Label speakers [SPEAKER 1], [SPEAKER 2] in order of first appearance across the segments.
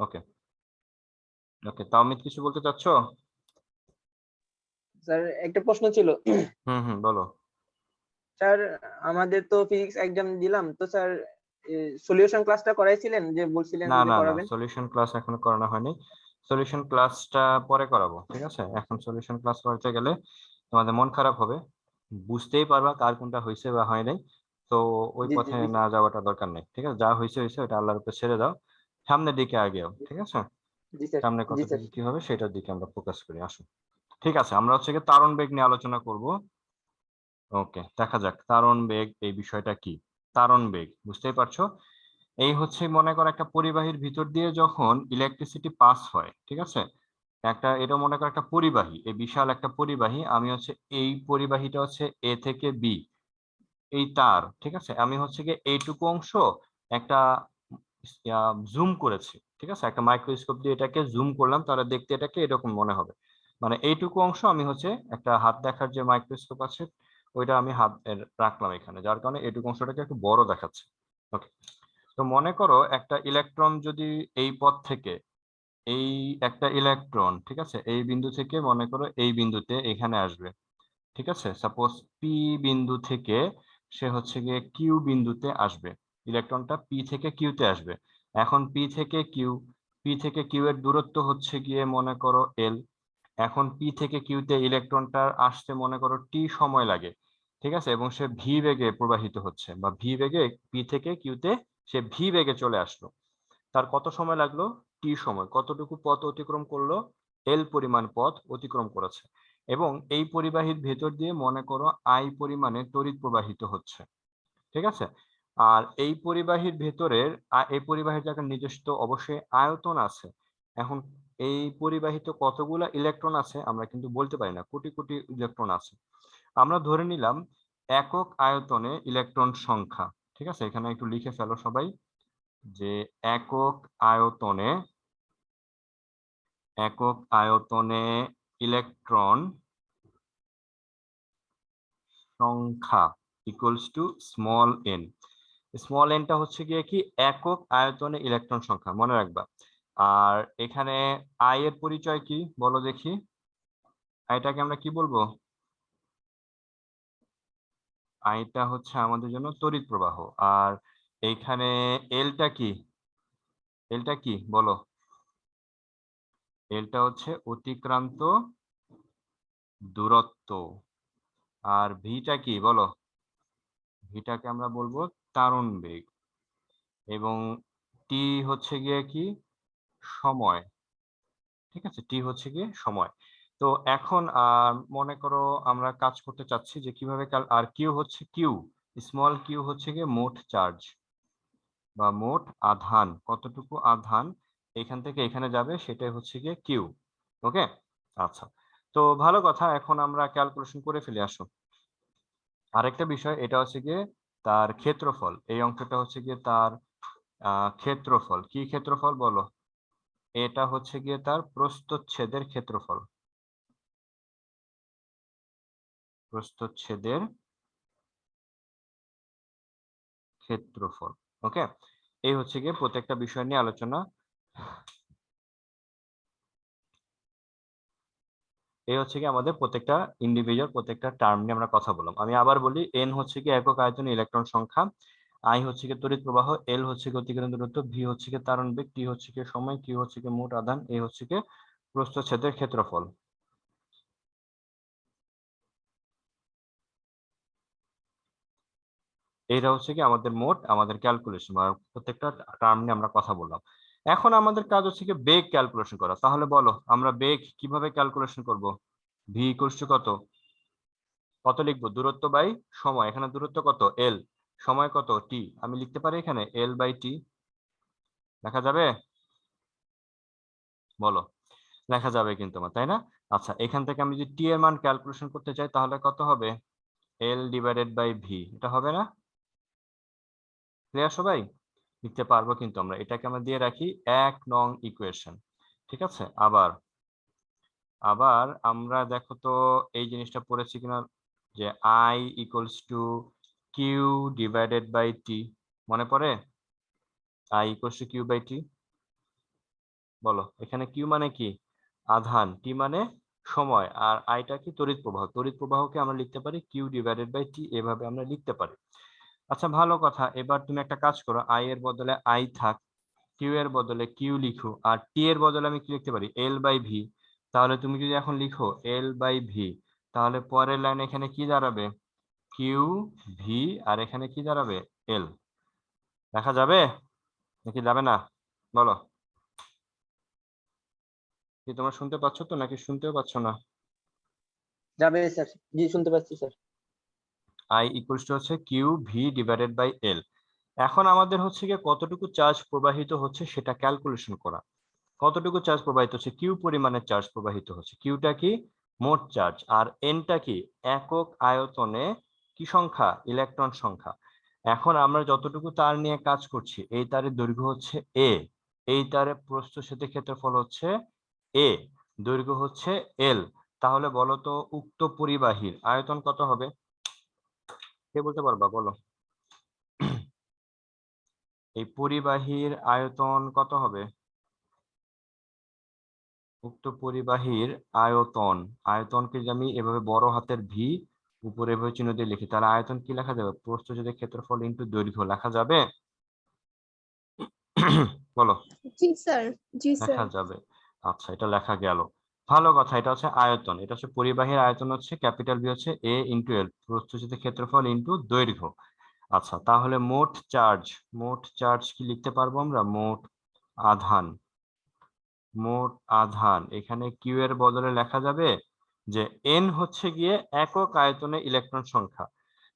[SPEAKER 1] ওকে ওকে, তাওমিদ কিছু বলতে চাচ্ছো?
[SPEAKER 2] স্যার একটা প্রশ্ন ছিল।
[SPEAKER 1] বলো।
[SPEAKER 2] স্যার আমাদের তো ফিজিক্স এক্সাম দিলাম, তো স্যার সলিউশন ক্লাসটা করাইছিলেন যে বলছিলেন
[SPEAKER 1] না
[SPEAKER 2] যে
[SPEAKER 1] না না,
[SPEAKER 2] করাবেন?
[SPEAKER 1] সলিউশন ক্লাস এখনো করানো হয়নি। সলিউশন ক্লাসটা পরে করাবো, ঠিক আছে? এখন সলিউশন ক্লাস করতে গেলে তোমাদের মন খারাপ হবে, বুঝতেই পারবা কার কোনটা হয়েছে বা হয় নাই। তো ওই
[SPEAKER 2] জি জি
[SPEAKER 1] পথে
[SPEAKER 2] জি
[SPEAKER 1] না
[SPEAKER 2] স্যার।
[SPEAKER 1] যাওয়াটা দরকার নেই, ঠিক আছে? যা হয়েছে হয়েছে, ওটা আল্লাহর উপর ছেড়ে দাও। সামনের দিকে আগেও, ঠিক আছে?
[SPEAKER 2] জি স্যার।
[SPEAKER 1] সামনে
[SPEAKER 2] জি স্যার।
[SPEAKER 1] কতটুকু কি হবে সেটার দিকে আমরা ফোকাস করি, আসো। ঠিক আছে, আমরা হচ্ছে গিয়ে তারণ বেগ নিয়ে আলোচনা করব। ওকে, দেখা যাক তারণ বেগ এই বিষয়টা কি। তারণ বেগ বুঝতেই পারছো, এই হচ্ছে মনে করো একটা পরিবাহীর ভিতর দিয়ে যখন ইলেকট্রিসিটি পাস হয়, ঠিক আছে? এটা মনে করো একটা পরিবাহী, এই বিশাল একটা পরিবাহী, আমি হচ্ছে এই পরিবাহীটা হচ্ছে এ থেকে বি, এই তার, ঠিক আছে? আমি হচ্ছে গিয়ে এইটুকু অংশ একটা জুম করেছি, ঠিক আছে? একটা মাইক্রোস্কোপ দিয়ে এটাকে জুম করলাম, তাহলে দেখতে এটাকে এরকম মনে হবে। মানে এইটুকু অংশ আমি হচ্ছে একটা হাত দেখার যে মাইক্রোস্কোপ আছে, ওইটা আমি রাখলাম এখানে, যার কারণে এইটুকু অংশটাকে একটু বড় দেখাচ্ছে। ওকে, তো মনে করো একটা ইলেকট্রন যদি এই পথ থেকে, এই একটা ইলেকট্রন, ঠিক আছে, এই বিন্দু থেকে মনে করো এই বিন্দুতে এখানে আসবে, ঠিক আছে? সাপোজ পি বিন্দু থেকে সে হচ্ছে গিয়ে কিউ বিন্দুতে আসবে, ইলেকট্রনটা পি থেকে কিউতে আসবে। এখন পি থেকে কিউ এর দূরত্ব হচ্ছে গিয়ে মনে করো এল। এখন পি থেকে কিউতে ইলেকট্রনটা আসতে মনে করো টি সময় লাগে, ঠিক আছে? এবং সে ভি বেগে প্রবাহিত হচ্ছে, বা ভি বেগে পি থেকে কিউতে সে ভি বেগে চলে আসলো। তার কত সময় লাগলো? টি সময়। কতটুকু পথ অতিক্রম করলো? এল পরিমাণ পথ অতিক্রম করেছে। এবং এই পরিবাহীর ভেতর দিয়ে মনে করো আই পরিমাণে তড়িৎ প্রবাহিত হচ্ছে, ঠিক আছে? আর এই পরিবাহীর ভেতরের এই পরিবাহীর একটা নিজস্ব অবশ্যই আয়তন আছে। এখন এই পরিবাহিত কতগুলা ইলেকট্রন আছে আমরা কিন্তু বলতে পারি না, কোটি কোটি ইলেকট্রন আছে। আমরা ধরে নিলাম একক আয়তনে ইলেকট্রন সংখ্যা, ঠিক আছে? এখানে একটু লিখে ফেলো সবাই, যে একক আয়তনে, একক আয়তনে ইলেকট্রন সংখ্যা equals to small n. Small এনটা হচ্ছে গিয়ে কি, একক আয়তনে ইলেকট্রন সংখ্যা, মনে রাখবা। আর এখানে আই এর পরিচয় কি বলো দেখি, আইটাকে আমরা কি বলবো? আইটা হচ্ছে আমাদের জন্য তড়িৎ প্রবাহ। আর এইখানে এলটা কি, এলটা কি বলো? এলটা হচ্ছে অতিক্রান্ত দূরত্ব। আর ভিটা কি বলো? ভিটাকে আমরা বলবো তারণ বেগ। এবং টি হচ্ছে গিয়ে কি, সময়, ঠিক আছে? টি হচ্ছে গিয়ে সময়। তো এখন মনে করো আমরা কাজ করতে চাচ্ছি যে কিভাবে আর কিউ হচ্ছে কিউ, স্মল কিউ হচ্ছে গিয়ে মোট চার্জ বা মোট আধান, কতটুকু আধান এখান থেকে এখানে যাবে সেটাই হচ্ছে গিয়ে কিউ। ওকে, আচ্ছা। তো ভালো কথা, এখন আমরা ক্যালকুলেশন করে ফেলে আসো। আরেকটা বিষয়, এটা হচ্ছে গিয়ে তার ক্ষেত্রফল, এই অংশটা হচ্ছে গিয়ে তার ক্ষেত্রফল। কি ক্ষেত্রফল বলো? এটা হচ্ছে গিয়ে তার প্রস্থচ্ছেদের ক্ষেত্রফল, প্রস্থচ্ছেদের ক্ষেত্রফল। ওকে, এই হচ্ছে গিয়ে প্রত্যেকটা বিষয় নিয়ে আলোচনা, এই হচ্ছে কি আমাদের প্রত্যেকটা ইন্ডিভিজুয়াল প্রত্যেকটা টার্ম নিয়ে আমরা কথা বললাম। আমি আবার বলি, এন হচ্ছে কি একক আয়তনে ইলেকট্রন সংখ্যা, আই হচ্ছে কি তড়িৎ প্রবাহ, এল হচ্ছে কি অতিক্রান্ত দূরত্ব, ভি হচ্ছে কি ত্বরণ বেগ, টি হচ্ছে কি সময়, কিউ হচ্ছে কি মোট আধান, এ হচ্ছে কি প্রস্থচ্ছেদের ক্ষেত্রফল। এইটা হচ্ছে কি আমাদের মোট আমাদের ক্যালকুলেশন, বা প্রত্যেকটা টার্ম নিয়ে আমরা কথা বললাম। এখন আমাদের কাজ হচ্ছে কি বেগ ক্যালকুলেশন করা। তাহলে বলো আমরা বেগ কিভাবে ক্যালকুলেশন করব? ভি ইকুয়ালস টু কত, কত লিখবো? দূরত্ব বাই সময়। এখানে দূরত্ব কত? এল। সময় কত? টি। আমি লিখতে পারি এখানে এল বাই টি। লেখা যাবে বলো? লেখা যাবে কিন্তু আমার, তাই না? আচ্ছা, এখান থেকে আমি যদি টি এর মান ক্যালকুলেশন করতে চাই তাহলে কত হবে? এল ডিভাইডেড বাই ভি, এটা হবে না? ক্লিয়ার সবাই? লিখতে পারবো কিন্তু আমরা, এটাকে আমরা দিয়ে রাখি 1 নং ইকুয়েশন, ঠিক আছে? আবার আবার আমরা দেখো তো এই জিনিসটা পড়েছি কিনা, যে I equals to Q divided by T, মনে পড়ে? I equals to Q by T. বলো এখানে কিউ মানে কি? আধান। টি মানে সময়, আর আইটা কি? তড়িৎ প্রবাহ। তড়িৎ প্রবাহকে আমরা লিখতে পারি কিউ ডিভাইডেড বাই টি, এভাবে আমরা লিখতে পারি। আচ্ছা ভালো কথা, এবার তুমি একটা কাজ করো, আই এর বদলে আই থাক, কিউ এর বদলে কিউ লিখো, আর টি এর বদলে আমি কি লিখতে পারি? L by V. তাহলে তুমি যদি এখন লিখো এল বাই ভি, তাহলে পরের লাইন এখানে কি দাঁড়াবে? কিউ ভি, আর এখানে কি দাঁড়াবে? এল। দেখা যাবে নাকি যাবে না? বলো, কি তোমরা শুনতে পাচ্ছ তো নাকি শুনতেও পাচ্ছ না?
[SPEAKER 2] যাবে স্যার, জি শুনতে পাচ্ছি স্যার।
[SPEAKER 1] আই ইকুয়ালস টু হচ্ছে Q V divided by L. এখন আমাদের হচ্ছে গিয়ে কতটুকু চার্জ প্রবাহিত হচ্ছে সেটা ক্যালকুলেশন করা। কতটুকু চার্জ প্রবাহিত হচ্ছে? কিউ পরিমাণের চার্জ প্রবাহিত হচ্ছে। কিউটা কি? মোট চার্জ। আর এনটা কি? একক আয়তনে কি সংখ্যা? ইলেকট্রন সংখ্যা। এখন আমরা যতটুকু তার নিয়ে কাজ করছি, এই তারের দৈর্ঘ্য হচ্ছে এ, এই তারের প্রস্থ সেতু ক্ষেত্রফল হচ্ছে এ, দৈর্ঘ্য হচ্ছে এল। তাহলে বলো তো উক্ত পরিবাহীর আয়তন কত হবে? কে বলতে পারবা? বলো, এই পরিবাহীর আয়তন কত হবে? উক্ত পরিবাহীর আয়তন, আয়তনকে যদি আমি এভাবে বড় হাতের ভি উপরে এভাবে চিহ্ন দিয়ে লিখি, তাহলে আয়তন কি লেখা যাবে? প্রস্থচ্ছেদের ক্ষেত্রফল ইনটু দৈর্ঘ্য লেখা যাবে? বলো,
[SPEAKER 3] জি স্যার। জি
[SPEAKER 1] লেখা
[SPEAKER 3] স্যার।
[SPEAKER 1] যাবে। আচ্ছা, এটা লেখা গেল। ভালো কথা, এটা হচ্ছে আয়তন, এটা হচ্ছে পরিবাহীর আয়তন হচ্ছে ক্যাপিটাল বি হচ্ছে এ ইনটু এল, প্রস্থচ্ছেদের ক্ষেত্রফল ইনটু দৈর্ঘ্য। আচ্ছা, তাহলে মোট চার্জ, মোট চার্জ কি লিখতে পারবো আমরা? মোট আধান, মোট আধান এখানে কিউ এর বদলে লেখা যাবে যে এন হচ্ছে গিয়ে একক আয়তনে ইলেকট্রন সংখ্যা।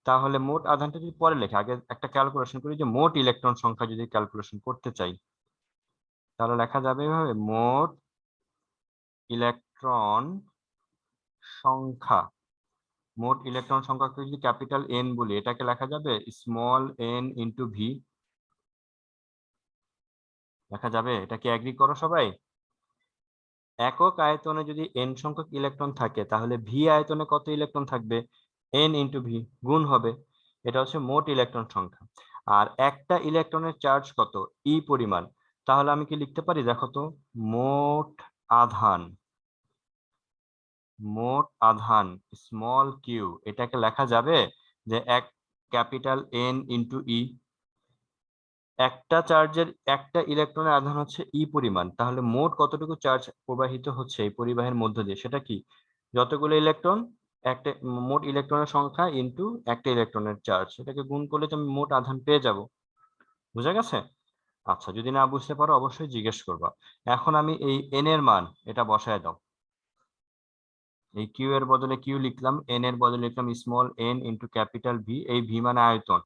[SPEAKER 1] তাহলে মোট আধানটা যদি পরে লেখা, আগে একটা ক্যালকুলেশন করি যে মোট ইলেকট্রন সংখ্যা যদি ক্যালকুলেশন করতে চাই, তাহলে লেখা যাবে এভাবে, মোট ইলেকট্রন সংখ্যা। মোট ইলেকট্রন সংখ্যাকে যদি ক্যাপিটাল এন বলি, এটাকে লেখা যাবে স্মল এন ইন্টু ভি। লেখা যাবে? এটা কি এগ্রি করো সবাই? একক আয়তনে যদি এন সংখ্যক ইলেকট্রন থাকে, তাহলে ভি আয়তনে কত ইলেকট্রন থাকবে? এন ইন্টু ভি, গুণ হবে। এটা হচ্ছে মোট ইলেকট্রন সংখ্যা। আর একটা ইলেকট্রনের চার্জ কত? ই পরিমাণ। তাহলে আমি কি লিখতে পারি দেখো তো? মোট আধান, মোট আধান স্মল কিউ, এটাকে লেখা যাবে যে এক ক্যাপিটাল এন ইন্টু ই। একটা চার্জের, একটা ইলেকট্রনের আধান হচ্ছে ই পরিমাণ, তাহলে মোট কতটুকু চার্জ প্রবাহিত হচ্ছে এই পরিবাহের মধ্য দিয়ে, সেটা কি? যতগুলো ইলেকট্রন, একটা মোট ইলেকট্রনের সংখ্যা ইনটু একটা ইলেকট্রনের চার্জ, এটাকে গুণ করলে তো আমি মোট আধান পেয়ে যাব। বুঝা গেছে? আচ্ছা, যদি না বুঝতে পারো অবশ্যই জিজ্ঞেস করবা। এখন আমি এই এন এর মান এটা বসায় দাও। এই কিউ এর বদলে কিউ লিখলাম, এন এর বদলে লিখলাম small N into capital V. এই ভি মানে আয়তন,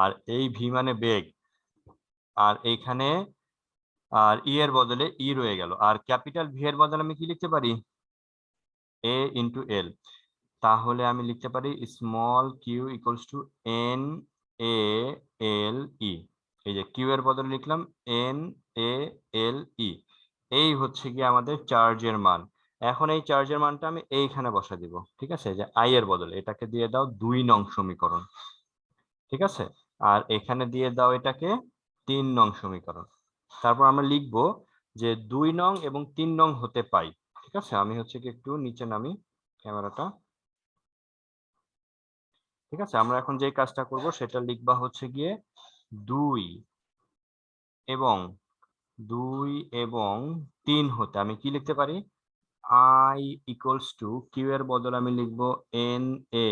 [SPEAKER 1] আর এই ভি মানে বেগ, আর এইখানে আর ই এর বদলে ই রয়ে গেল, আর ক্যাপিটাল ভি এর বদলে আমি কি লিখতে পারি? A into L. তাহলে আমি লিখতে পারি small q equals to n A L E. এই যে কিউ এর বদলে লিখলাম এন এ এল ই। এই হচ্ছে কি আমাদের চার্জের মান। এখন এই চার্জের মানটা আমি এইখানে বসা দিব, ঠিক আছে? যে আই এর বদলে এটাকে দিয়ে দাও 2 নং সমীকরণ, ঠিক আছে? আর এখানে দিয়ে দাও এটাকে 3 নং সমীকরণ। তারপর আমরা লিখব যে 2 নং এবং 3 নং হতে পাই। ঠিক আছে, আমি হচ্ছে কি একটু নিচে নামি ক্যামেরাটা। ঠিক আছে, আমরা এখন যে কাজটা করব সেটা লিখবা হচ্ছে গিয়ে 2 এবং 2 এবং 3 হতে আমি কি লিখতে পারি? আই ইকুয়ালস টু কিউ এর বদলে আমি লিখব এন এ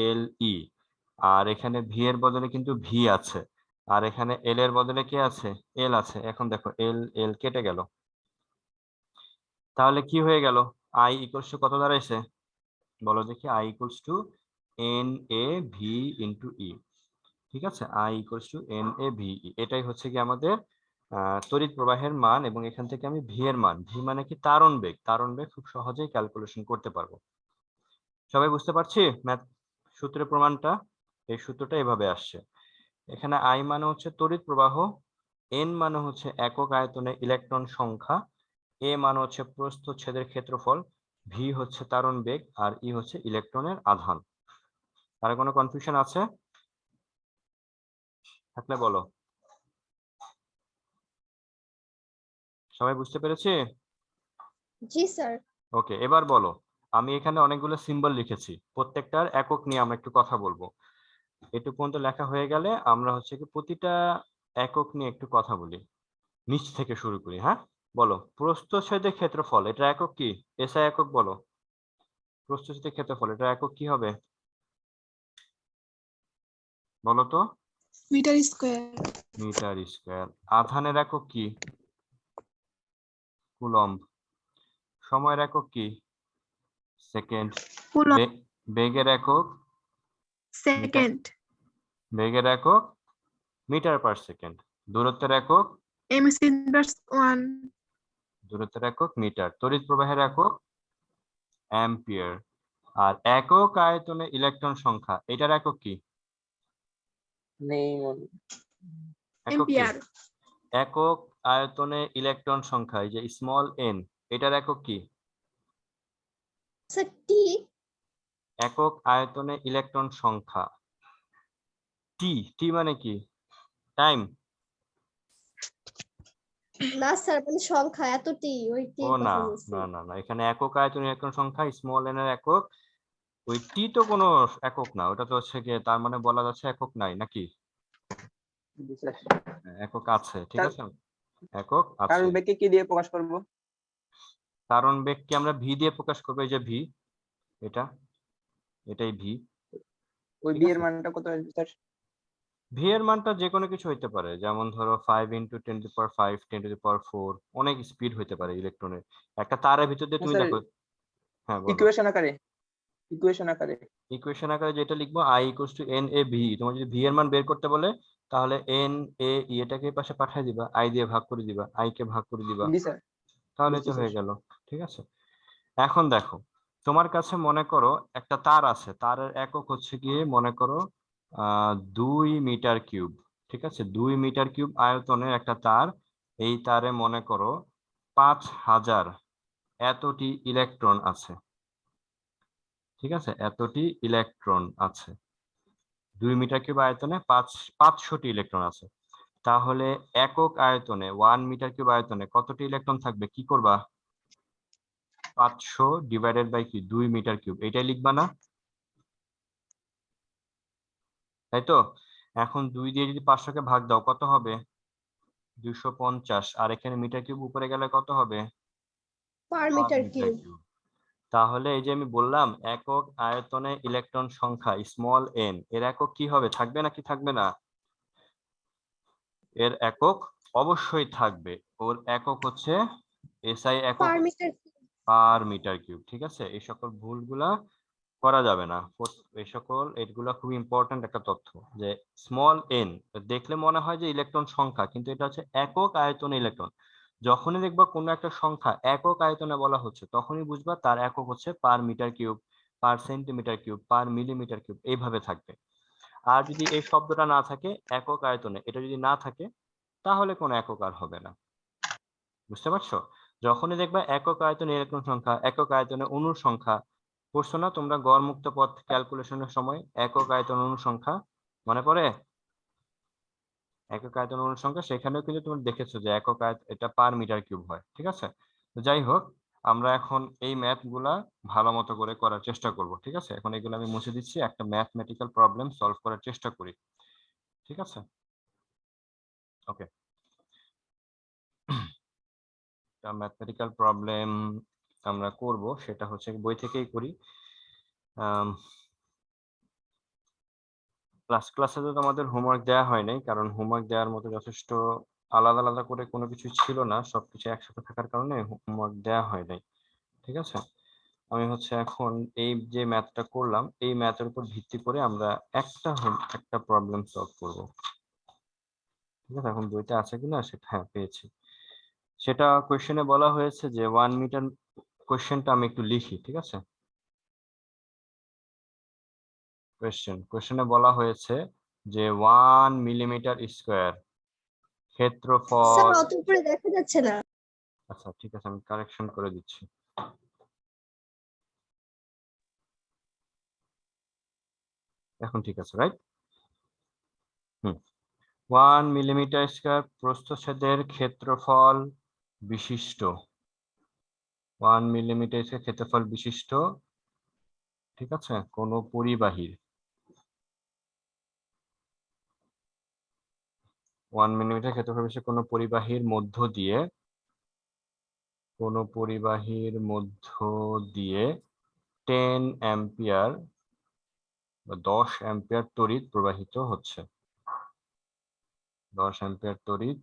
[SPEAKER 1] এল ই, আর এখানে ভি এর বদলে কিন্তু ভি আছে, আর এখানে এল এর বদলে কে আছে? এল আছে। এখন দেখো এল এল কেটে গেল, তাহলে কি হয়ে গেল? আই ইকুয়ালস টু কত দাঁড়াইছে? বলো দেখি। I equals to n A V into E. ঠিক আছে, I equals to n A V E, এটাই হচ্ছে কি আমাদের তড়িৎ প্রবাহের মান। এবং এখান থেকে আমি ভি এর মান, ভি মানে কি? তারণ বেগ, তারণ বেগ খুব সহজেই ক্যালকুলেশন করতে পারবো। সবাই বুঝতে পারছি ম্যাথ সূত্রের প্রমাণটা? এই সূত্রটা এভাবে আসছে। এখানে আই মানে হচ্ছে তড়িৎ প্রবাহ, এন মানে হচ্ছে একক আয়তনে ইলেকট্রন সংখ্যা, এ মানে হচ্ছে প্রস্থচ্ছেদের ক্ষেত্রফল, ভি হচ্ছে তারণ বেগ, আর ই হচ্ছে ইলেকট্রনের আধান। আর কোনো কনফিউশন আছে থাকলে বলো। সবাই বুঝতে পেরেছি?
[SPEAKER 3] জি স্যার।
[SPEAKER 1] ওকে, এবার বলো। আমি এখানে অনেকগুলো সিম্বল লিখেছি, প্রত্যেকটার একক নিয়ে আমরা একটু কথা বলবো। এটুকু পর্যন্ত লেখা হয়ে গেলে আমরা হচ্ছে কি প্রতিটা একক নিয়ে একটু কথা বলি। নিচ থেকে শুরু করি, হ্যাঁ? বলো, প্রস্থচ্ছেদের ক্ষেত্রফল, এটা একক কি? এসআই একক বলো। প্রস্থচ্ছেদের ক্ষেত্রফল, এটা একক কি হবে? বলো তো।
[SPEAKER 3] Metre square.
[SPEAKER 1] Metre square. আধানের একক কি? কুলম্ব। সময়ের একক কি? সেকেন্ড।
[SPEAKER 3] কুলম্ব।
[SPEAKER 1] বেগের একক?
[SPEAKER 3] সেকেন্ড।
[SPEAKER 1] বেগের একক মিটার পার সেকেন্ড। দূরত্বের একক?
[SPEAKER 3] M is inverse 1।
[SPEAKER 1] দূরত্বের একক মিটার। তড়িৎ প্রবাহের একক? অ্যাম্পিয়ার। আর একক আয়তনে ইলেকট্রন সংখ্যা, এটার একক কি?
[SPEAKER 2] নেই মনে।
[SPEAKER 1] একক কি?
[SPEAKER 3] এম্পিয়ার।
[SPEAKER 1] একক আয়তনে ইলেকট্রন সংখ্যা, এই যে স্মল এন, এটার একক কি?
[SPEAKER 3] স্যার টি।
[SPEAKER 1] একক আয়তনে ইলেকট্রন সংখ্যা, টি। টি মানে কি? টাইম?
[SPEAKER 3] না স্যার, মানে সংখ্যা এত টি, ওই টি
[SPEAKER 1] ও
[SPEAKER 3] এর
[SPEAKER 1] না
[SPEAKER 3] কথা বলছি।
[SPEAKER 1] না না না, এখানে একক আয়তনে ইলেকট্রন সংখ্যা স্মল এন এর একক। ওই টি তো কোনো একক না, ওটা তো হচ্ছে গিয়ে তার মানে বলা যাচ্ছে একক নাই নাকি?
[SPEAKER 2] জি স্যার।
[SPEAKER 1] একক আছে, ঠিক আছে, একক
[SPEAKER 2] কারণ
[SPEAKER 1] আছে।
[SPEAKER 2] বেগকে কি দিয়ে প্রকাশ করব?
[SPEAKER 1] কারণ বেগকে আমরা ভি দিয়ে প্রকাশ করবো, এই যে ভি, এটা, এটাই ভি।
[SPEAKER 2] ওই
[SPEAKER 1] ঠিক
[SPEAKER 2] বি এর
[SPEAKER 1] আছে,
[SPEAKER 2] মানটা কত আসবে স্যার?
[SPEAKER 1] ভি এর মানটা যে কোনো কিছু হইতে পারে, যেমন ধরো 5 × 10⁵, 10⁴, অনেক স্পিড হইতে পারে ইলেকট্রনের। একটা তারের ভিতর দিয়ে তুমি
[SPEAKER 2] স্যার
[SPEAKER 1] দেখো। হ্যাঁ বলো।
[SPEAKER 2] ইকুয়েশন আকারে, ইকুয়েশন আকারে।
[SPEAKER 1] ইকুয়েশন আকারে যেটা লিখবো, I = NaV। তোমার যদি ভি এর মান বের করতে বলে, তাহলে NA এটাকে এই পাশে পাঠিয়ে দিবা, I দিয়ে ভাগ করে দিবা, I কে ভাগ করে দিবা,
[SPEAKER 2] জি স্যার।
[SPEAKER 1] তাহলে
[SPEAKER 2] বুঝছি
[SPEAKER 1] তো
[SPEAKER 2] স্যার।
[SPEAKER 1] হয়ে গেল। ঠিক আছে, এখন দেখো, তোমার কাছে মনে করো একটা তার আছে, তারের একক হচ্ছে গিয়ে মনে করো 2 মিটার কিউব। ঠিক আছে, 2 মিটার কিউব আয়তনের একটা তার। এই তারে মনে করো 5000 এতটি ইলেকট্রন আছে। ঠিক আছে, এতটি ইলেকট্রন আছে। 2 মিটার কিউব আয়তনে 500টি ইলেকট্রন আছে। তাহলে একক আয়তনে 1 মিটার কিউব আয়তনে কতটি ইলেকট্রন থাকবে? কি করবা? 500 ডিভাইডেড বাই কি? 2 মিটার কিউব, এটাই লিখবা না? তাই তো। এখন 2 দিয়ে যদি 500 কে ভাগ দাও কত হবে? 250। আর এখানে মিটার কিউব উপরে গেলে কত হবে?
[SPEAKER 3] পার
[SPEAKER 1] 5
[SPEAKER 3] মিটার
[SPEAKER 1] মিটার
[SPEAKER 3] কিউব।
[SPEAKER 1] কিউব। তাহলে এই যে আমি বললাম একক আয়তনে ইলেকট্রন সংখ্যা স্মল এন, এর একক কি হবে? থাকবে নাকি থাকবে না? এর একক অবশ্যই থাকবে। ওর একক হচ্ছে এসআই একক
[SPEAKER 3] per metre cube.
[SPEAKER 1] Per metre cube. ঠিক আছে, এই সকল ভুলগুলা করা যাবে না। এই সকল এগুলা খুব ইম্পর্টেন্ট একটা তথ্য, যে স্মল এন দেখলে মনে হয় যে ইলেকট্রন সংখ্যা, কিন্তু এটা হচ্ছে একক আয়তনে ইলেকট্রন। যখনই দেখবা কোনো একটা সংখ্যা একক আয়তনে বলা হচ্ছে, তখনই বুঝবা তার একক হচ্ছে per metre cube, per centimetre cube, per millimetre cube, এইভাবে থাকবে। আর যদি এই শব্দটা না থাকে একক আয়তনে, এটা যদি না থাকে, তাহলে কোনো একক আর হবে না। বুঝতে পারছো? যখনই দেখবা একক আয়তনে ইলেকট্রন সংখ্যা, একক আয়তনে অণুর সংখ্যা, পড়ছো না তোমরা গড়মুক্ত পথ ক্যালকুলেশনের সময় একক আয়তন অণুর সংখ্যা? মনে পড়ে? একক আয়তন অণুর সংখ্যা, সেখানেও কিন্তু তুমি দেখেছো যে একক এটা পার মিটার কিউব হয়। ঠিক আছে, তো যাই হোক, আমরা এখন এই ম্যাথ গুলা ভালো মতো করে করার চেষ্টা করব। ঠিক আছে, এখন এগুলো আমি মুছে দিচ্ছি, একটা ম্যাথমেটিক্যাল প্রবলেম সলভ করার চেষ্টা করি। ঠিক আছে, ওকে। ম্যাথমেটিক্যাল প্রবলেম আমরা করব, সেটা হচ্ছে বই থেকেই করি। ক্লাসে তো আমাদের হোমওয়ার্ক দেওয়া হয় নাই, কারণ হোমওয়ার্ক দেওয়ার মতো যথেষ্ট আলাদা আলাদা করে কোনো কিছু ছিল না, সবকিছু একসাথে থাকার কারণে হোমওয়ার্ক দেওয়া হয় নাই। ঠিক আছে, আমি হচ্ছে এখন এই যে ম্যাথটা করলাম, এই ম্যাথের উপর ভিত্তি করে আমরা একটা প্রবলেম সলভ করব। ঠিক আছে, এখন বইটা আছে কিনা সেটা, হ্যাঁ পেয়েছি। সেটা কোশ্চেনে বলা হয়েছে যে 1 মিটার, কোশ্চেনটা আমি একটু লিখি। ঠিক আছে, কোশ্চেনে বলা হয়েছে যে 1 মিলিমিটার স্কয়ার
[SPEAKER 3] স্যার
[SPEAKER 1] ক্ষেত্রফল।
[SPEAKER 3] অত উপরে দেখা যাচ্ছে না।
[SPEAKER 1] আচ্ছা ঠিক আছে, আমি কারেকশন করে দিচ্ছি। এখন ঠিক আছে, রাইট? 1 মিলিমিটার স্কয়ার প্রস্থচ্ছেদের ক্ষেত্রফল বিশিষ্ট 1 মিলিমিটার ক্ষেত্রফল বিশিষ্ট, ঠিক আছে, কোন পরিবাহীর 1 মিলিমিটার ক্ষেত্রফল বিশিষ্ট কোন পরিবাহীর মধ্য দিয়ে 10 অ্যাম্পিয়ার বা 10 অ্যাম্পিয়ার তড়িৎ প্রবাহিত হচ্ছে। 10 অ্যাম্পিয়ার তড়িৎ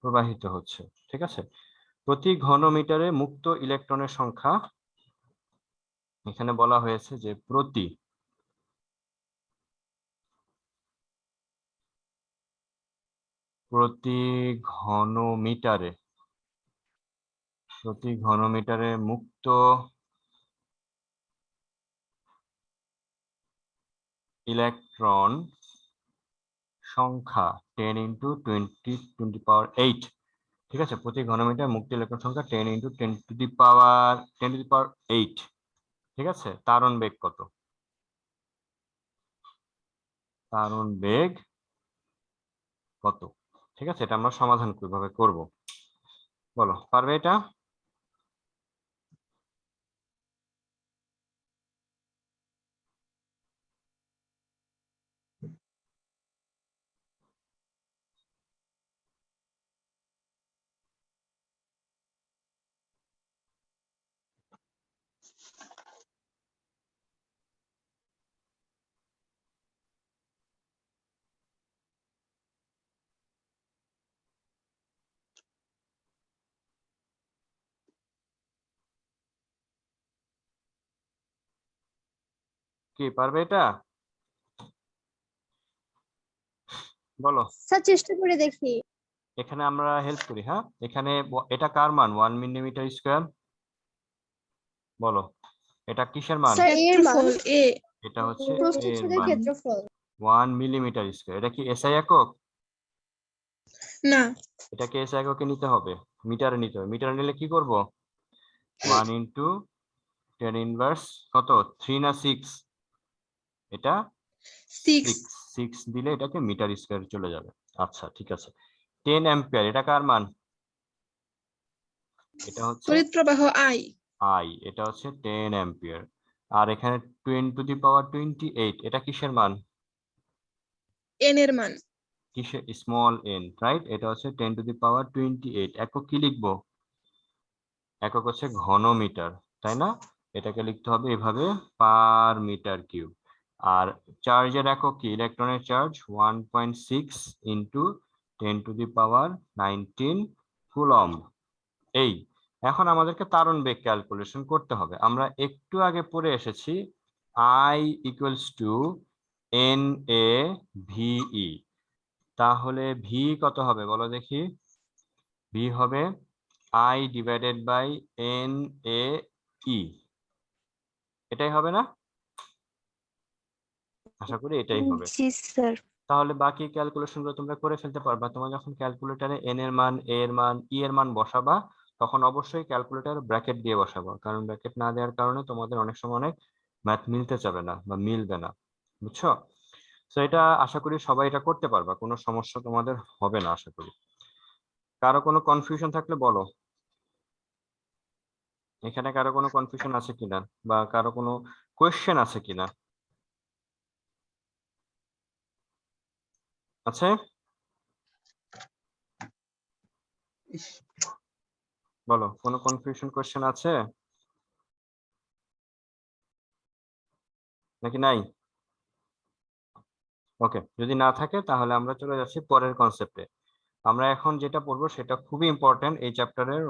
[SPEAKER 1] প্রবাহিত হচ্ছে, ঠিক আছে। প্রতি ঘনমিটারে মুক্ত ইলেকট্রনের সংখ্যা, এখানে বলা হয়েছে যে প্রতি ঘনমিটারে মুক্ত ইলেকট্রন সংখ্যা 10 × 10⁸, ঠিক আছে। প্রতি ঘনমিটার মুক্ত ইলেকট্রন সংখ্যা 10 × 10⁸, ঠিক আছে। তারণ বেগ কত? তারণ বেগ কত, ঠিক আছে। এটা আমরা সমাধান কিভাবে করব বলো, পারবে এটা? কি পারবে এটা বলো।
[SPEAKER 3] স্যার চেষ্টা করে দেখি।
[SPEAKER 1] এখানে আমরা হেল্প করি, হ্যাঁ। এখানে এটা কার মান? 1 মিলিমিটার স্কয়ার, বলো এটা কিসের মান?
[SPEAKER 3] স্যার এর মান,
[SPEAKER 1] এটা হচ্ছে এর
[SPEAKER 3] প্রস্থচ্ছেদের
[SPEAKER 1] মান
[SPEAKER 3] ক্ষেত্রফল।
[SPEAKER 1] 1 মিলিমিটার স্কয়ার। এটা কি এসআই একক?
[SPEAKER 3] না,
[SPEAKER 1] এটাকে এসআই এককে নিতে হবে, মিটারে নিতে হবে। মিটারে নিলে কি করব? 1 × 10⁻, কত 3 না 6? এটা 6 দিলে এটাকে মিটার স্কয়ার চলে যাবে। আচ্ছা, ঠিক আছে। 10 অ্যাম্পিয়ার, এটা কার মান? এটা হচ্ছে
[SPEAKER 4] তড়িৎ প্রবাহ আই।
[SPEAKER 1] এটা হচ্ছে 10 অ্যাম্পিয়ার। আর এখানে 10⁻28, এটা কিসের মান?
[SPEAKER 4] এন এর মান।
[SPEAKER 1] কিসের? Small N, right. এটা হচ্ছে 10⁻28। একক কি লিখবো? একক হচ্ছে ঘনমিটার, তাই না? এটাকে লিখতে হবে এভাবে, পার মিটার কিউব। আর চার্জের একক কি? ইলেকট্রনের চার্জ 1.6 × 10⁻19 কুলম্ব। এই এখন আমাদেরকে তারণ বেগ ক্যালকুলেশন করতে হবে। আমরা একটু আগে পড়ে এসেছি I = NA/VE। তাহলে ভি কত হবে বলো দেখি? ভি হবে I/NAE, এটাই হবে না? আশা করি এটাই হবে।
[SPEAKER 3] জি স্যার।
[SPEAKER 1] তাহলে বাকি ক্যালকুলেশন গুলো তোমরা করে ফেলতে পারবা। তোমরা যখন ক্যালকুলেটরে এন এর মান, এ এর মান, ই এর মান বসাবা, তখন অবশ্যই ক্যালকুলেটর ব্র্যাকেট দিয়ে বসাবা, কারণ ব্র্যাকেট না দেওয়ার কারণে তোমাদের অনেক সময় অনেক ম্যাথ মিলতে চাবে না বা মিলবে না, বুঝছো? তো এটা আশা করি সবাই এটা করতে পারবা, কোনো সমস্যা তোমাদের হবে না আশা করি। কারো কোনো কনফিউশন থাকলে বলো, এখানে কারো কোনো কনফিউশন আছে কিনা বা কারো কোনো কোয়েশ্চেন আছে কিনা? আছে? বলো, কোনো কনফিউশন কোয়েশ্চেন আছে নাকি নাই? ওকে, যদি না থাকে তাহলে আমরা চলে যাচ্ছি পরের কনসেপ্টে। আমরা এখন যেটা পড়বো সেটা খুবই ইম্পর্টেন্ট এই চ্যাপ্টারের,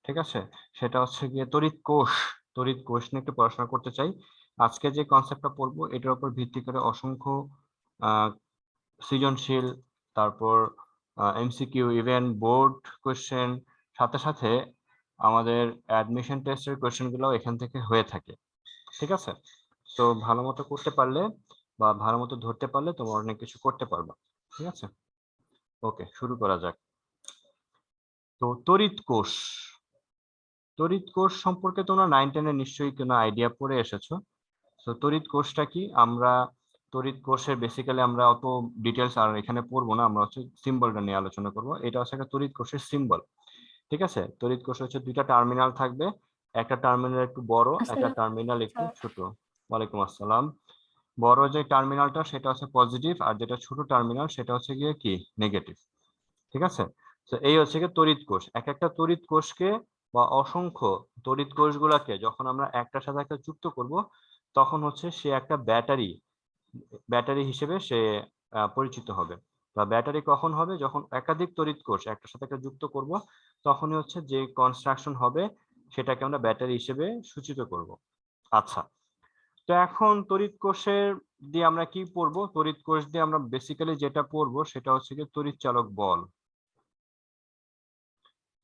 [SPEAKER 1] ঠিক আছে। সেটা হচ্ছে গিয়ে তড়িৎ কোষ। তড়িৎ কোষ নিয়ে একটু পড়াশোনা করতে চাই। আজকে যে কনসেপ্টটা পড়বো এটার উপর ভিত্তি করে অসংখ্য সৃজনশীল, তারপর এমসিকিউ, ইভেন বোর্ড কোশ্চেন, সাথে সাথে আমাদের অ্যাডমিশন টেস্টের কোশ্চেন গুলো এখান থেকে হয়ে থাকে, ঠিক আছে। তো ভালো মতো করতে পারলে বা ভালো মতো ধরতে পারলে তোমরা অনেক কিছু করতে পারবা, ঠিক আছে। ওকে, শুরু করা যাক। তো তড়িৎ কোষ, তড়িৎ কোষ সম্পর্কে তোমরা 9-10 এ নিশ্চয়ই কোনো আইডিয়া পড়ে এসেছো। তো তড়িৎ কোষটা কি? আমরা তড়িৎ কোষের বেসিক্যালি আমরা অত ডিটেলস আর এখানে পড়বো না, আমরা হচ্ছে সিম্বলটা নিয়ে আলোচনা করব। এটা হচ্ছে একটা তড়িৎ কোষের সিম্বল, ঠিক আছে? তড়িৎ কোষ হচ্ছে দুইটা টার্মিনাল থাকবে, একটা টার্মিনাল একটু বড়, একটা টার্মিনাল একটু ছোট। ওয়ালাইকুম আসসালাম। বড় যে টার্মিনালটা সেটা হচ্ছে পজিটিভ, আর যেটা ছোট টার্মিনাল সেটা হচ্ছে গিয়ে কি নেগেটিভ, ঠিক আছে? তো এই হচ্ছে গিয়ে তড়িৎ কোষ। এক একটা তড়িৎ কোষকে বা অসংখ্য তড়িৎ কোষগুলোকে যখন আমরা একটার সাথে একটা যুক্ত করব, তখন হচ্ছে সে একটা ব্যাটারি ব্যাটারি হিসেবে সে পরিচিত হবে। বা ব্যাটারি কখন হবে? যখন একাধিক তড়িৎ কোষ একটার সাথে একটা যুক্ত করব, তখনই হচ্ছে যে কনস্ট্রাকশন হবে সেটাকে আমরা ব্যাটারি হিসেবে সূচিত করব। আচ্ছা, তো এখন তড়িৎ কোষের দিয়ে আমরা কি পড়বো? তড়িৎ কোষ দিয়ে আমরা বেসিক্যালি যেটা পড়বো সেটা হচ্ছে কি তড়িৎ চালক বল,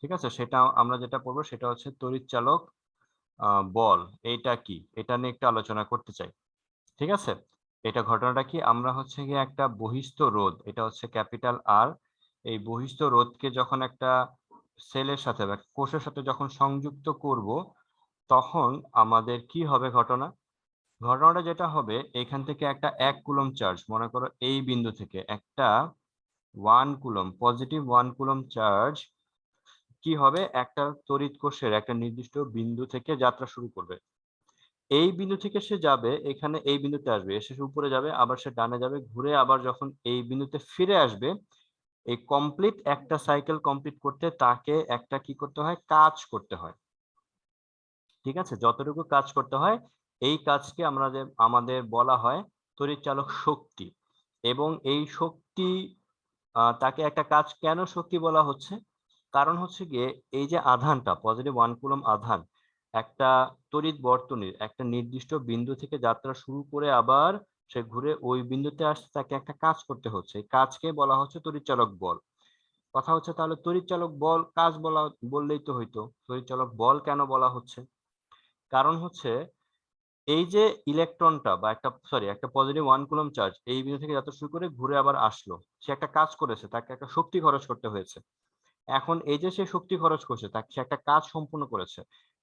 [SPEAKER 1] ঠিক আছে? সেটা আমরা যেটা পড়বো সেটা হচ্ছে তড়িৎ চালক বল। এইটা কি, এটা নিয়ে একটু আলোচনা করতে চাই, ঠিক আছে? এটা ঘটনাটা কি, আমরা হচ্ছে গিয়ে একটা বহিস্থ রোধ, এটা হচ্ছে ক্যাপিটাল আর, এই বহিস্থ রোধকে যখন একটা সেলের সাথে বা কোষের সাথে যখন সংযুক্ত করব, তখন আমাদের কি হবে ঘটনা? ঘটনাটা যেটা হবে, এখান থেকে একটা 1 কুলম চার্জ, মনে করো এই বিন্দু থেকে একটা 1 কুলম পজিটিভ 1 কুলম চার্জ কি হবে, একটা তড়িৎ কোষের একটা নির্দিষ্ট বিন্দু থেকে যাত্রা শুরু করবে। এই বিন্দু থেকে সে যাবে, এখানে এই বিন্দুতে আসবে, এসে সে উপরে যাবে, আবার সে ডানে যাবে, ঘুরে আবার যখন এই বিন্দুতে ফিরে আসবে, এই কমপ্লিট একটা সাইকেল কমপ্লিট করতে তাকে একটা কি করতে হয়, কাজ করতে হয়, ঠিক আছে? যতটুকু কাজ করতে হয় এই কাজকে আমাদের বলা হয় তড়িৎচালক শক্তি। এবং এই শক্তি তাকে একটা কাজ কেন শক্তি বলা হচ্ছে? কারণ হচ্ছে গিয়ে এই যে আধানটা পজিটিভ 1 কুলম আধান একটা তড়িৎ বর্তনীর একটা নির্দিষ্ট বিন্দু থেকে যাত্রা শুরু করে আবার সে ঘুরে ওই বিন্দুতে আসছে, তাকে একটা কাজ করতে হচ্ছে, এই কাজকে বলা হচ্ছে তড়িৎচালক বল। কথা হচ্ছে তাহলে তড়িৎচালক বল কাজ বললেই তো হইতো, তড়িৎচালক বল কেন বলা হচ্ছে? কারণ হচ্ছে এই যে ইলেকট্রনটা বা একটা পজিটিভ 1 কুলম চার্জ এই বিন্দু থেকে যাত্রা শুরু করে ঘুরে আবার আসলো, সে একটা কাজ করেছে, তাকে একটা শক্তি খরচ করতে হয়েছে। এখন এই যে সে শক্তি খরচ করছে, তাকে সে একটা কাজ সম্পূর্ণ করেছে।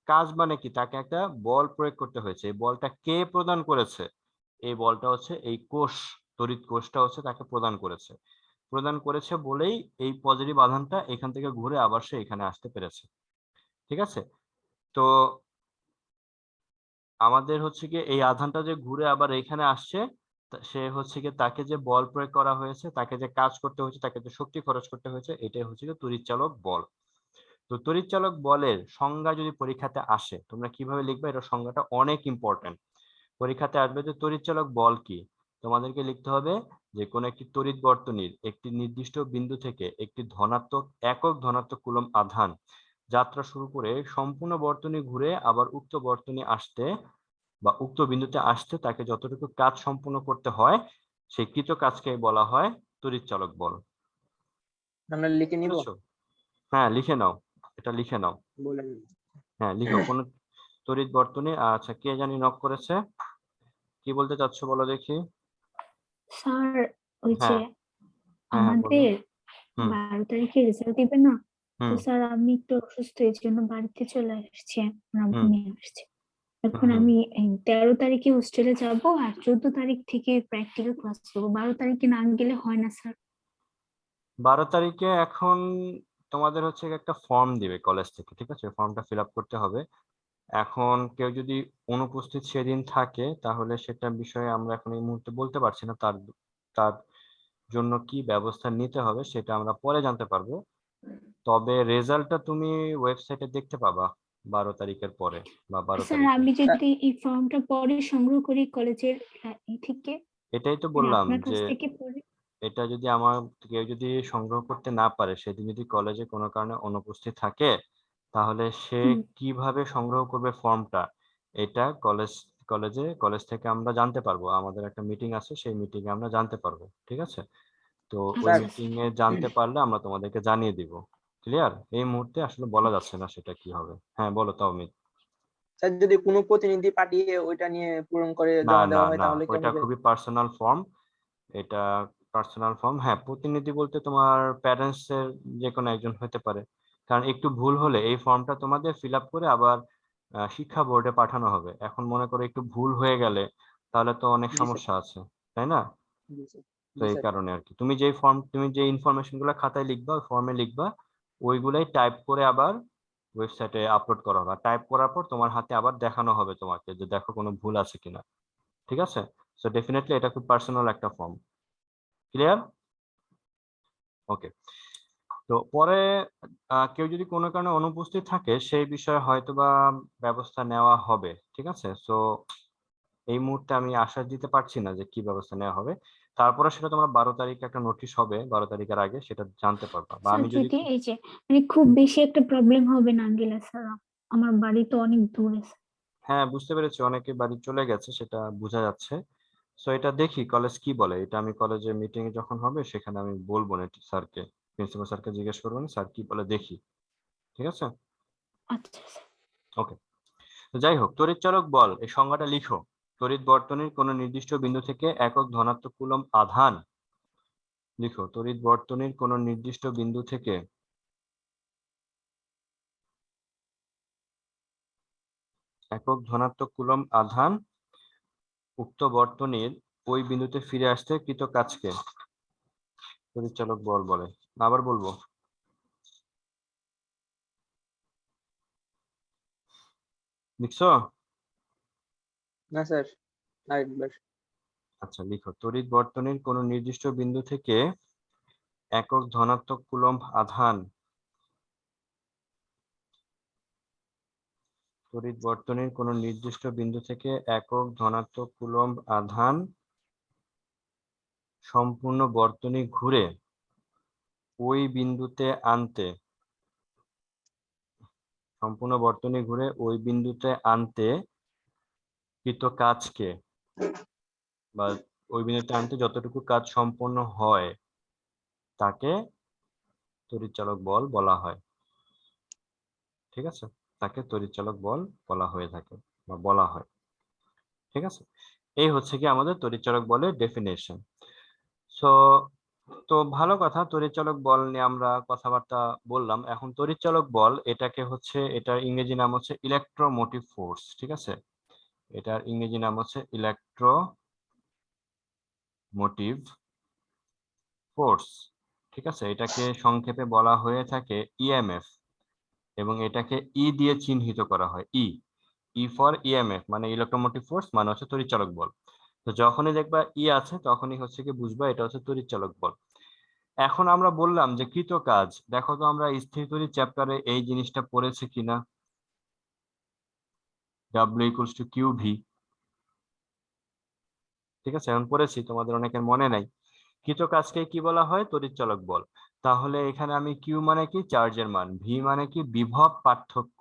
[SPEAKER 1] কাজ মানে কি, তাকে একটা বল প্রয়োগ করতে হয়েছে। এই বলটা কে প্রদান করেছে? এই বলটা হচ্ছে এই কোষ, তড়িৎ কোষটা হচ্ছে তাকে প্রদান করেছে। প্রদান করেছে বলেই এই পজিটিভ আধানটা এখান থেকে ঘুরে আবার সে এখানে আসতে পেরেছে, ঠিক আছে? তো আমাদের হচ্ছে কি এই আধানটা যে ঘুরে আবার এখানে আসছে, সে হচ্ছে কি তাকে যে বল প্রয়োগ করা হয়েছে, তাকে যে কাজ করতে হয়েছে, তাকে যে শক্তি খরচ করতে হয়েছে, এটাই হচ্ছে কি তড়িৎচালক বল। তো তড়িৎচালক বলের সংজ্ঞা যদি পরীক্ষাতে আসে, তোমরা কিভাবে লিখবে? এটা সংজ্ঞাটা অনেক ইম্পর্টেন্ট। পরীক্ষাতে আসবে যে তড়িৎচালক বল কি, তোমাদেরকে লিখতে হবে যে কোন একটি তড়িৎ বর্তনীর একটি নির্দিষ্ট বিন্দু থেকে একটি একক ধনাত্মক কুলম আধান যাত্রা শুরু করে সম্পূর্ণ বর্তনী ঘুরে আবার উক্ত বর্তনী আসতে বা উক্ত বিন্দুতে আসতে তাকে যতটুকু কাজ সম্পূর্ণ করতে হয়, সেই কৃত কাজকে বলা হয় তড়িৎচালক বল।
[SPEAKER 2] আমরা লিখে নিব,
[SPEAKER 1] বুঝছো? হ্যাঁ লিখে নাও, এটা লিখে নাও।
[SPEAKER 2] বলেন।
[SPEAKER 1] হ্যাঁ লিখো কোন তড়িৎ বর্তনী। আচ্ছা, কে জানি নক করেছে, কি বলতে চাচ্ছ বলো দেখি?
[SPEAKER 5] স্যার ওই যে
[SPEAKER 1] হ্যাঁ হ্যাঁ হ্যাঁ বলো।
[SPEAKER 5] আমাদের
[SPEAKER 1] হুম
[SPEAKER 5] 12 তারিখে রেজাল্ট দিবে না, তো
[SPEAKER 1] হুম
[SPEAKER 5] স্যার আমি একটু অসুস্থ, এই জন্য বাড়িতে চলে আসছি, আমার আব্বু
[SPEAKER 1] হুম
[SPEAKER 5] নিয়ে আসছে। এখন
[SPEAKER 1] হুম।
[SPEAKER 5] আমি 13 তারিখে হোস্টেলে যাব আর 14 তারিখ থেকে প্র্যাকটিক্যাল ক্লাস করবো। 12 তারিখে না গেলে হয় না স্যার?
[SPEAKER 1] 12 তারিখে এখন তোমাদের হচ্ছে একটা ফর্ম দিবে কলেজ থেকে, ঠিক আছে? ফর্মটা ফিল আপ করতে হবে। এখন কেউ যদি অনুপস্থিত সেদিন থাকে তাহলে সেটা বিষয়ে আমরা এখন এই মুহূর্তে বলতে পারছি না, তার তার জন্য কি ব্যবস্থা নিতে হবে সেটা আমরা পরে জানতে পারবো। তবে রেজাল্টটা তুমি ওয়েবসাইটে দেখতে পাবা 12 তারিখের পরে বা 12
[SPEAKER 5] স্যার
[SPEAKER 1] তারিখে।
[SPEAKER 5] আমি যদি এই ফর্মটা পরে সংগ্রহ করি কলেজের থেকে,
[SPEAKER 1] এটাই তো
[SPEAKER 5] মানে
[SPEAKER 1] বললাম
[SPEAKER 5] আপনার কাছ
[SPEAKER 1] যে
[SPEAKER 5] থেকে পরে।
[SPEAKER 1] এটা যদি কেউ যদি সংগ্রহ করতে না পারে, সেদিন যদি কলেজে কোনো কারণে অনুপস্থিত থাকে, তাহলে সে
[SPEAKER 5] হুম,
[SPEAKER 1] কিভাবে সংগ্রহ করবে ফর্মটা, এটা কলেজ থেকে আমরা জানতে পারবো। আমাদের একটা মিটিং আছে, সেই মিটিং এ আমরা জানতে পারবো, ঠিক আছে? তো ওই
[SPEAKER 2] স্যার
[SPEAKER 5] আচ্ছা
[SPEAKER 1] মিটিং
[SPEAKER 5] স্যার।
[SPEAKER 1] এ জানতে পারলে আমরা তোমাদেরকে জানিয়ে দিব। ক্লিয়ার? এই মুহূর্তে আসলে বলা যাচ্ছে না সেটা কি হবে। হ্যাঁ বলো তাওমিদ।
[SPEAKER 2] স্যার যদি কোনো প্রতিনিধি পাঠিয়ে ওইটা নিয়ে পূরণ করে
[SPEAKER 1] না
[SPEAKER 2] জমা
[SPEAKER 1] না
[SPEAKER 2] দেওয়া হয়
[SPEAKER 1] না,
[SPEAKER 2] তাহলে
[SPEAKER 1] ওইটা
[SPEAKER 2] কেমন হবে?
[SPEAKER 1] খুবই পার্সোনাল ফর্ম। এটা পার্সোনাল ফর্ম। হ্যাঁ, প্রতিনিধি বলতে তোমার প্যারেন্টস এর যে কোনো একজন হতে পারে। কারণ একটু ভুল হলে এই ফর্মটা তোমাদের ফিল আপ করে আবার শিক্ষা বোর্ডে পাঠানো হবে। এখন মনে করো একটু ভুল হয়ে গেলে তাহলে তো অনেক
[SPEAKER 2] জি স্যার।
[SPEAKER 1] সমস্যা আছে। তাই না?
[SPEAKER 2] জি স্যার।
[SPEAKER 1] তো
[SPEAKER 2] জি
[SPEAKER 1] এই
[SPEAKER 2] স্যার।
[SPEAKER 1] কারণে আর কি তুমি যে ইনফরমেশন গুলো খাতায় লিখবা ফর্মে লিখবা ওইগুলাই টাইপ করে আবার ওয়েবসাইটে আপলোড করা হবে। টাইপ করার পর তোমার হাতে আবার দেখানো হবে তোমাকে যে দেখো কোনো ভুল আছে কিনা। ঠিক আছে? সো ডেফিনেটলি এটা খুব পার্সোনাল একটা ফর্ম। ক্লিয়ার? ওকে। তো পরে কেউ যদি কোনো কারণে অনুপস্থিত থাকে সেই বিষয়ে হয়তোবা ব্যবস্থা নেওয়া হবে। ঠিক আছে? সো এই মুহূর্তে আমি আশ্বাস দিতে পারছি না যে কি ব্যবস্থা নেওয়া হবে। তারপরে সেটা তোমরা 12 তারিখে একটা নোটিশ হবে, 12 তারিখের আগে সেটা জানতে পারবা। বা
[SPEAKER 5] স্যার
[SPEAKER 1] আমি যদি
[SPEAKER 5] যদি এই যে মানে খুব বেশি একটা প্রবলেম হবে না গেলে স্যার, আমার বাড়ি তো অনেক দূরে স্যার।
[SPEAKER 1] হ্যাঁ বুঝতে পেরেছি অনেকে বাড়ি চলে গেছে সেটা বোঝা যাচ্ছে। সো এটা দেখি কলেজ কি বলে। এটা আমি কলেজে মিটিং এ যখন হবে সেখানে আমি বলবো না স্যারকে, প্রিন্সিপাল স্যারকে জিজ্ঞেস করবো না স্যার কি বলে দেখি। ঠিক আছে?
[SPEAKER 5] আচ্ছা স্যার।
[SPEAKER 1] ওকে। তো যাই হোক, তড়িৎচালক বল এই সংজ্ঞাটা লিখো। তড়িৎ বর্তনীর কোন নির্দিষ্ট বিন্দু থেকে একক ধনাত্মক কুলম্ব আধান, লিখো তড়িৎ বর্তনীর কোন নির্দিষ্ট বিন্দু থেকে একক ধনাত্মক কুলম্ব আধান উক্ত বর্তনীর ওই বিন্দুতে ফিরে আসতে কৃত কাজকে তড়িৎচালক বল বলে। আবার বলবো, লিখছো?
[SPEAKER 2] না স্যার, আরেকবার।
[SPEAKER 1] আচ্ছা লিখো তড়িৎ বর্তনীর কোন নির্দিষ্ট বিন্দু থেকে একক ধনাত্মক কুলম্ব আধান, তড়িৎ বর্তনীর কোন নির্দিষ্ট বিন্দু থেকে একক ধনাত্মক কুলম্ব আধান সম্পূর্ণ বর্তনী ঘুরে ওই বিন্দুতে আনতে, সম্পূর্ণ বর্তনী ঘুরে ওই বিন্দুতে আনতে কৃত কাজকে, বা ওই বিন্দুতে আনতে যতটুকু কাজ সম্পন্ন হয় তাকে তড়িৎচালক বল বলা হয়। ঠিক আছে? তাকে তড়িৎচালক বল বলা হয়ে থাকে বা বলা হয়। ঠিক আছে? এই হচ্ছে কি আমাদের তড়িৎচালক বলের ডেফিনেশন। সো তো ভালো কথা, তড়িৎচালক বল নিয়ে আমরা কথাবার্তা বললাম। এখন তড়িৎচালক বল এটাকে হচ্ছে, এটার ইংরেজি নাম হচ্ছে ইলেকট্রোমোটিভ ফোর্স। ঠিক আছে? এটার ইংরেজি নাম হচ্ছে ইলেকট্রোমোটিভ ফোর্স। ঠিক আছে? এটাকে সংক্ষেপে বলা হয়ে থাকে ইএমএফ এবং এটাকে ই দিয়ে চিহ্নিত করা হয়। ই ফর ইএমএফ মানে ইলেকট্রোমোটিভ ফোর্স মানে হচ্ছে তড়িৎচালক বল। তো যখনই দেখবা ই আছে তখনই হচ্ছে কি বুঝবা এটা হচ্ছে তড়িৎচালক বল। এখন আমরা বললাম যে কৃত কাজ, দেখো তো আমরা স্থির তড়িৎ চ্যাপ্টারে এই জিনিসটা পড়েছি কিনা, W equals to Q V. ঠিক আছে? এখন পড়েছি, তোমাদের অনেকের মনে নাই। কৃত কাজকে কি বলা হয়? তড়িৎচালক বল। তাহলে এখানে আমি কিউ মানে কি চার্জের মান, ভি মানে কি বিভব পার্থক্য।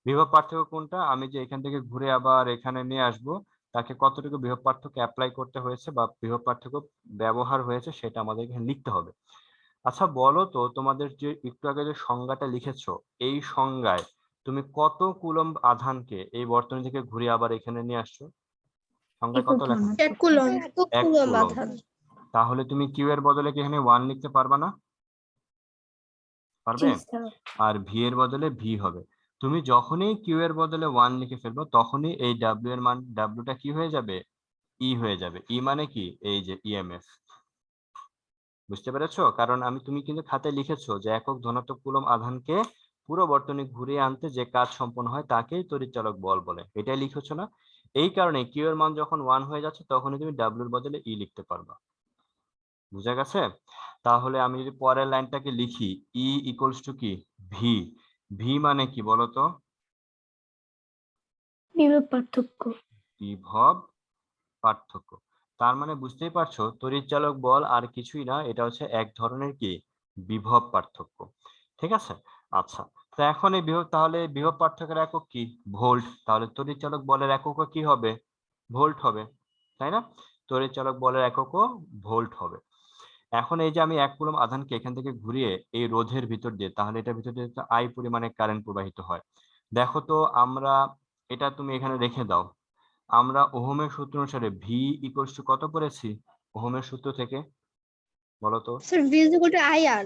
[SPEAKER 1] বিভব পার্থক্য কোনটা? আমি যে এখান থেকে ঘুরে আবার এখানে নিয়ে আসব তাকে কতটুকু বিভব পার্থক্য অ্যাপ্লাই করতে হয়েছে বা বিভব পার্থক্য ব্যবহার হয়েছে সেটা আমাদের এখানে লিখতে হবে। আচ্ছা বলো তো, তোমাদের যে একটু আগে যে সংজ্ঞাটা লিখেছো এই সংজ্ঞায় তুমি কত কুলম্ব আধানকে এই বর্তনী থেকে ঘুরে আবার এখানে নিয়ে আসছো? সংজ্ঞায়
[SPEAKER 5] একক
[SPEAKER 1] কত লেখা?
[SPEAKER 5] ধনাত্মক।
[SPEAKER 4] 1 কুলম্ব।
[SPEAKER 1] এক কুলম্ব। তাহলে তুমি কিউ এর বদলে কি এখানে 1 লিখতে পারবা না?
[SPEAKER 5] জি
[SPEAKER 1] পারবে?
[SPEAKER 5] স্যার।
[SPEAKER 1] আর ভি এর বদলে ভি হবে। তুমি যখনই কিউ এর বদলে 1 লিখে ফেলবো তখনই এই ডাব্লিউ এর মান, ডাব্লিউটা কি হয়ে যাবে? ই হয়ে যাবে। ই মানে কি? এই যে ইএমএফ। বুঝতে পেরেছো? কারণ তুমি কিন্তু খাতায় লিখেছো যে একক ধনাত্মক কুলম্ব আধানকে পুরো বর্তনী ঘুরিয়ে আনতে যে কাজ সম্পন্ন হয় তাকেই তড়িৎচালক বল বলে, এটাই লিখেছো না? এই কারণে কিউ এর মান যখন 1 হয়ে যাচ্ছে তখনই তুমি ডাব্লিউর বদলে ই লিখতে পারবা। বুঝা গেছে? তাহলে আমি যদি পরের লাইনটাকে লিখি, ই ইকুয়ালস টু কি ভি। ভি মানে কি বলতো?
[SPEAKER 5] বিভব পার্থক্য।
[SPEAKER 1] বিভব পার্থক্য। তার মানে বুঝতেই পারছো তড়িৎচালক বল আর কিছুই না, এটা হচ্ছে এক ধরনের কি বিভব পার্থক্য। ঠিক আছে? আচ্ছা, তো এখন এই বিভব, তাহলে বিভব পার্থক্যের একক কি? ভোল্ট। তাহলে তড়িৎচালক বলের এককও কি হবে? ভোল্ট হবে। তাই না? তড়িৎচালক বলের এককও ভোল্ট হবে। এখন এই যে আমি 1 কুলম্ব আধানকে এখান থেকে ঘুরিয়ে এই রোধের ভিতর দিয়ে, তাহলে এটার ভিতর দিয়ে আই পরিমাণে কারেন্ট প্রবাহিত হয়। দেখো তো আমরা, এটা তুমি এখানে রেখে দাও। আমরা ওহমের সূত্র অনুসারে ভি ইকুয়ালস টু কত পড়েছি ওহমের সূত্র থেকে? বলো তো।
[SPEAKER 3] Sir V is equal to IR.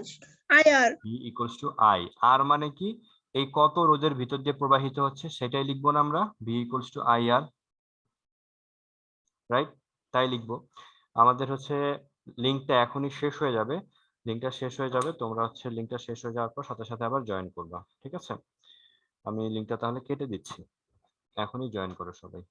[SPEAKER 4] IR.
[SPEAKER 1] V equals to I. R মানে কি? এই কত রোধের ভিতর দিয়ে প্রবাহিত হচ্ছে সেটাই লিখবো না আমরা, V equals to I R. Right? তাই লিখবো। আমাদের হচ্ছে লিঙ্কটা এখনই শেষ হয়ে যাবে, লিঙ্কটা শেষ হয়ে যাবে, তোমরা হচ্ছে লিঙ্কটা শেষ হয়ে যাওয়ার পর সাথে সাথে আবার জয়েন করবা, ঠিক আছে? আমি লিঙ্কটা তাহলে কেটে দিচ্ছি, এখনই জয়েন করো সবাই।